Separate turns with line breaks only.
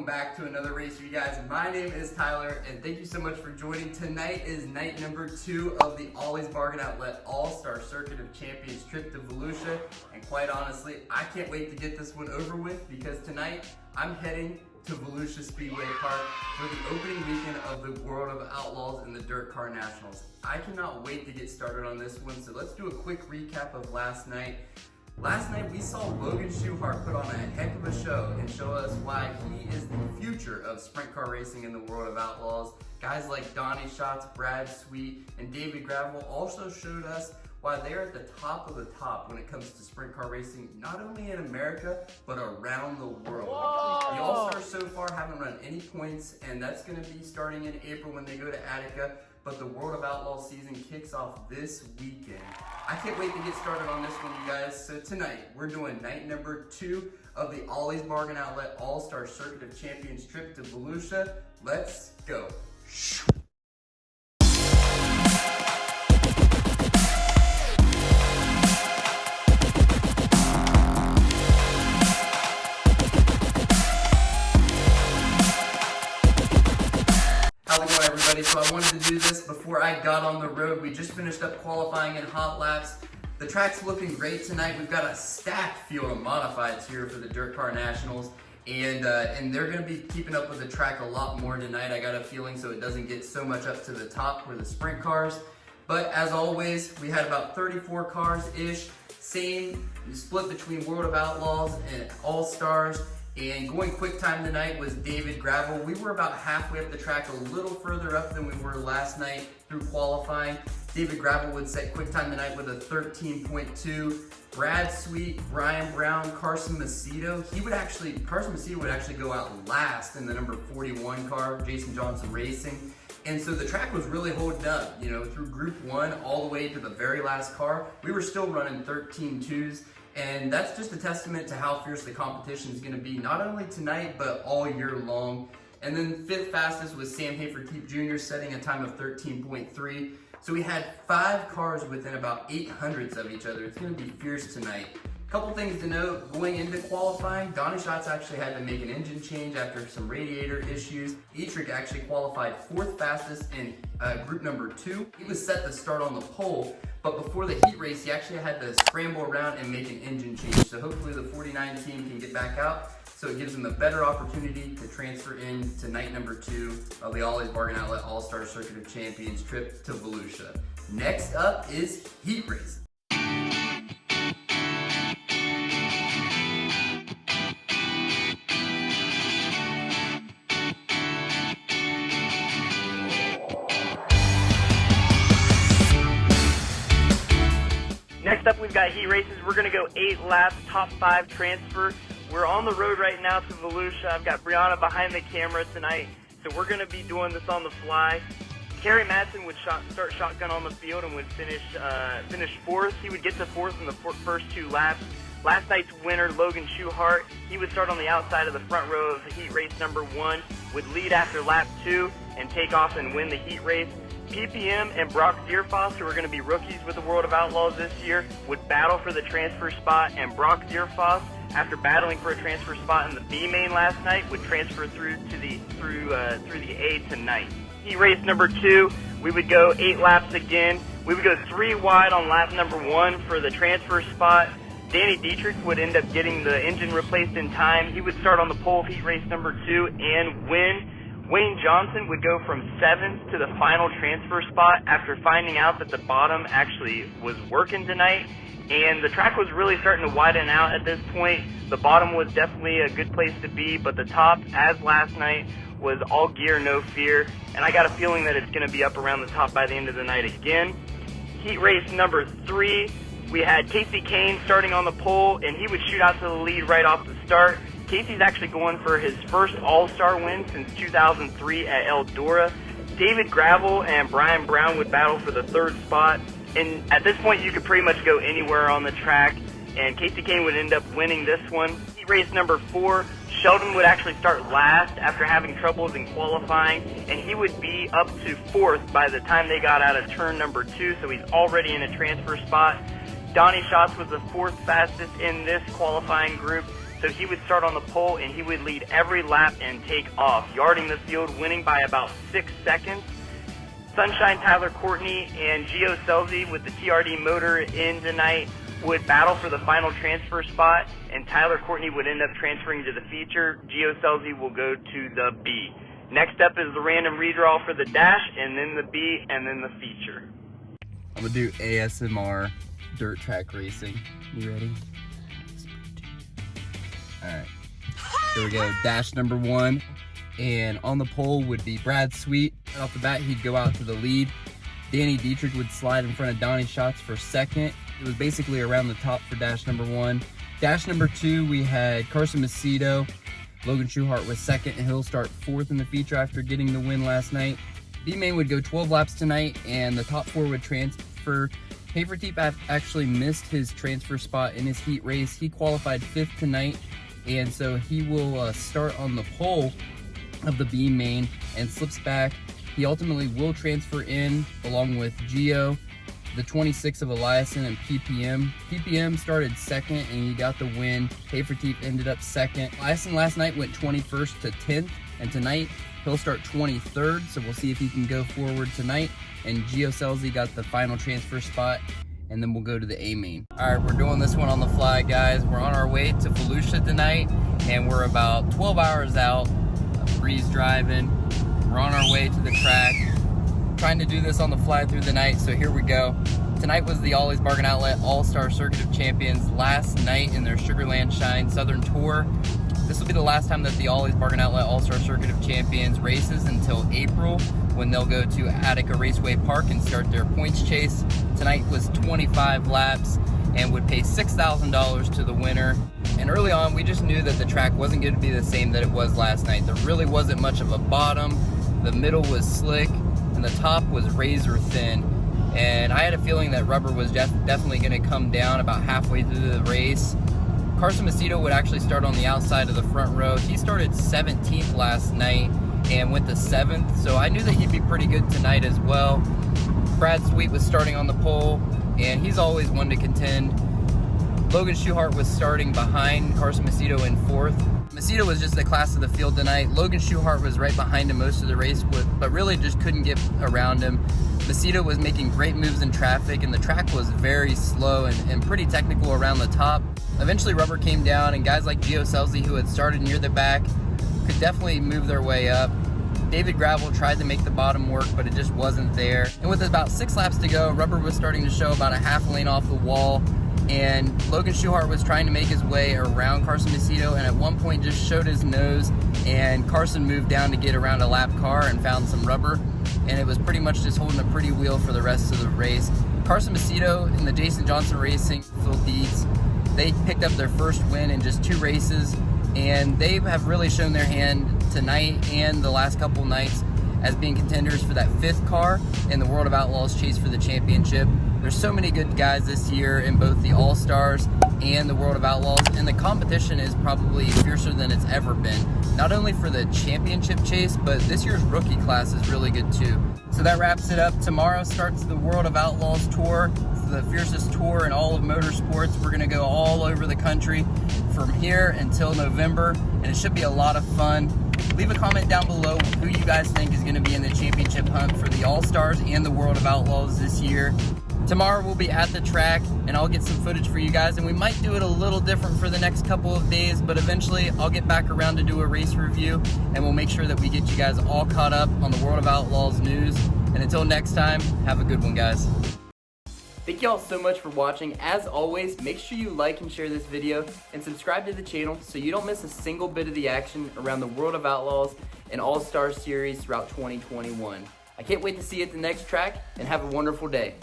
welcome back to another race for you guys. My name is Tyler, and thank you so much for joining. Tonight is night number 2 of the Ollie's Bargain Outlet All-Star Circuit of Champions trip to Volusia, and quite honestly, I can't wait to get this one over with because tonight I'm heading to Volusia Speedway Park for the opening weekend of the World of Outlaws and the Dirt Car Nationals. I cannot wait to get started on this one, so let's do a quick recap of last night. Last night we saw Logan Schuchart put on a heck of a show and show us why he is the future of sprint car racing in the World of Outlaws. Guys like Donnie Schatz, Brad Sweet, and David Gravel also showed us why they're at the top of the top when it comes to sprint car racing, not only in America, but around the world.
Whoa.
The All-Stars so far haven't run any points, and that's going to be starting in April when they go to Attica, but the World of Outlaws season kicks off this weekend. I can't wait to get started on this one, you guys. So tonight, we're doing night number 2 of the Ollie's Bargain Outlet All-Star Circuit of Champions trip to Volusia. Let's go. How's it going, everybody? So I wanted to do this before I got on the road. We just finished up qualifying in hot laps. The track's looking great tonight. We've got a stacked field of modifieds here for the Dirt Car Nationals, and they're going to be keeping up with the track a lot more tonight, I got a feeling, so it doesn't get so much up to the top for the sprint cars. But as always, we had about 34 cars-ish, same split between World of Outlaws and All-Stars. And going quick time tonight was David Gravel. We were about halfway up the track, a little further up than we were last night through qualifying. David Gravel would set quick time tonight with a 13.2. Brad Sweet, Brian Brown, Carson Macedo. Carson Macedo would actually go out last in the number 41 car, Jason Johnson Racing. And so the track was really holding up, through Group 1 all the way to the very last car. We were still running 13.2s. And that's just a testament to how fierce the competition is going to be, not only tonight, but all year long. And then 5th fastest was Sam Hafer-Keep Jr. setting a time of 13.3. So we had 5 cars within about 800ths of each other. It's going to be fierce tonight. Couple things to note, going into qualifying, Donnie Schatz actually had to make an engine change after some radiator issues. Etrick actually qualified 4th fastest in group number 2. He was set to start on the pole, but before the heat race, he actually had to scramble around and make an engine change. So hopefully the 49 team can get back out, so it gives them a better opportunity to transfer in to night number 2 of the Ollie's Bargain Outlet All-Star Circuit of Champions trip to Volusia. Next up is heat race.
Next up, we've got heat races. We're going to go 8 laps, top 5 transfer. We're on the road right now to Volusia. I've got Brianna behind the camera tonight, so we're going to be doing this on the fly. Kerry Madsen would start shotgun on the field and would finish 4th. He would get to 4th in the first 2 laps. Last night's winner, Logan Schuchart, he would start on the outside of the front row of heat race number 1, would lead after lap 2 and take off and win the heat race. PPM and Brock Deerfoss, who are going to be rookies with the World of Outlaws this year, would battle for the transfer spot, and Brock Deerfoss, after battling for a transfer spot in the B main last night, would transfer through the A tonight. Heat race number 2, we would go 8 laps again. We would go 3 wide on lap number 1 for the transfer spot. Danny Dietrich would end up getting the engine replaced in time. He would start on the pole of heat race number 2 and win. Wayne Johnson would go from 7th to the final transfer spot after finding out that the bottom actually was working tonight, and the track was really starting to widen out at this point. The bottom was definitely a good place to be, but the top, as last night, was all gear, no fear, and I got a feeling that it's going to be up around the top by the end of the night again. Heat race number 3, we had Casey Kane starting on the pole, and he would shoot out to the lead right off the start. Casey's actually going for his first All-Star win since 2003 at Eldora. David Gravel and Brian Brown would battle for the 3rd spot. And at this point, you could pretty much go anywhere on the track, and Casey Kane would end up winning this one. Heat race number 4, Sheldon would actually start last after having troubles in qualifying, and he would be up to 4th by the time they got out of turn number 2, so he's already in a transfer spot. Donnie Schatz was the 4th fastest in this qualifying group. So he would start on the pole and he would lead every lap and take off, yarding the field, winning by about 6 seconds. Sunshine Tyler Courtney and Gio Selzy with the TRD motor in tonight would battle for the final transfer spot, and Tyler Courtney would end up transferring to the feature. Gio Selzy will go to the B. Next up is the random redraw for the dash, and then the B, and then the feature.
I'm gonna do ASMR dirt track racing. You ready? Alright, here we go. Dash number 1. And on the pole would be Brad Sweet. Right off the bat, he'd go out to the lead. Danny Dietrich would slide in front of Donnie Schatz for second. It was basically around the top for dash number 1. Dash number 2, we had Carson Macedo. Logan Schuchart was second, and he'll start 4th in the feature after getting the win last night. B-Main would go 12 laps tonight, and the top 4 would transfer. Haverteep actually missed his transfer spot in his heat race. He qualified 5th tonight, and so he will start on the pole of the B-Main and slips back. He ultimately will transfer in along with Gio, the 26 of Eliason, and PPM. PPM started second and he got the win. Haverteep ended up second. Eliason last night went 21st to 10th, and tonight he'll start 23rd, so we'll see if he can go forward tonight. And Gio Selzy got the final transfer spot, and then we'll go to the A-Main. All right, we're doing this one on the fly, guys. We're on our way to Volusia tonight, and we're about 12 hours out. Breeze driving. We're on our way to the track. Trying to do this on the fly through the night, so here we go. Tonight was the Ollie's Bargain Outlet All-Star Circuit of Champions last night in their Sugarland Shine Southern Tour. This will be the last time that the Ollie's Bargain Outlet All-Star Circuit of Champions races until April, when they'll go to Attica Raceway Park and start their points chase. Tonight was 25 laps and would pay $6,000 to the winner. And early on, we just knew that the track wasn't going to be the same that it was last night. There really wasn't much of a bottom. The middle was slick, and the top was razor thin. And I had a feeling that rubber was definitely going to come down about halfway through the race. Carson Macedo would actually start on the outside of the front row. He started 17th last night and went to 7th, so I knew that he'd be pretty good tonight as well. Brad Sweet was starting on the pole, and he's always one to contend. Logan Schuchart was starting behind Carson Macedo in 4th. Macedo was just the class of the field tonight. Logan Schuchart was right behind him most of the race, but really just couldn't get around him. Macedo was making great moves in traffic, and the track was very slow and pretty technical around the top. Eventually rubber came down, and guys like Gio Selzy, who had started near the back, could definitely move their way up. David Gravel tried to make the bottom work, but it just wasn't there. And with about 6 laps to go, rubber was starting to show about a half lane off the wall, and Logan Schuchart was trying to make his way around Carson Macedo, and at one point just showed his nose, and Carson moved down to get around a lap car and found some rubber, and it was pretty much just holding a pretty wheel for the rest of the race. Carson Macedo and the Jason Johnson Racing Phil Dietz, they picked up their first win in just 2 races, and they have really shown their hand tonight and the last couple nights as being contenders for that 5th car in the World of Outlaws chase for the championship. There's so many good guys this year in both the All-Stars and the World of Outlaws, and the competition is probably fiercer than it's ever been. Not only for the championship chase, but this year's rookie class is really good too. So that wraps it up. Tomorrow starts the World of Outlaws Tour. It's the fiercest tour in all of motorsports. We're gonna go all over the country from here until November, and it should be a lot of fun. Leave a comment down below who you guys think is gonna be in the championship hunt for the All-Stars and the World of Outlaws this year. Tomorrow we'll be at the track, and I'll get some footage for you guys, and we might do it a little different for the next couple of days, but eventually I'll get back around to do a race review, and we'll make sure that we get you guys all caught up on the World of Outlaws news. And until next time, have a good one, guys. Thank you all so much for watching. As always, make sure you like and share this video and subscribe to the channel so you don't miss a single bit of the action around the World of Outlaws and All-Star Series throughout 2021. I can't wait to see you at the next track, and have a wonderful day.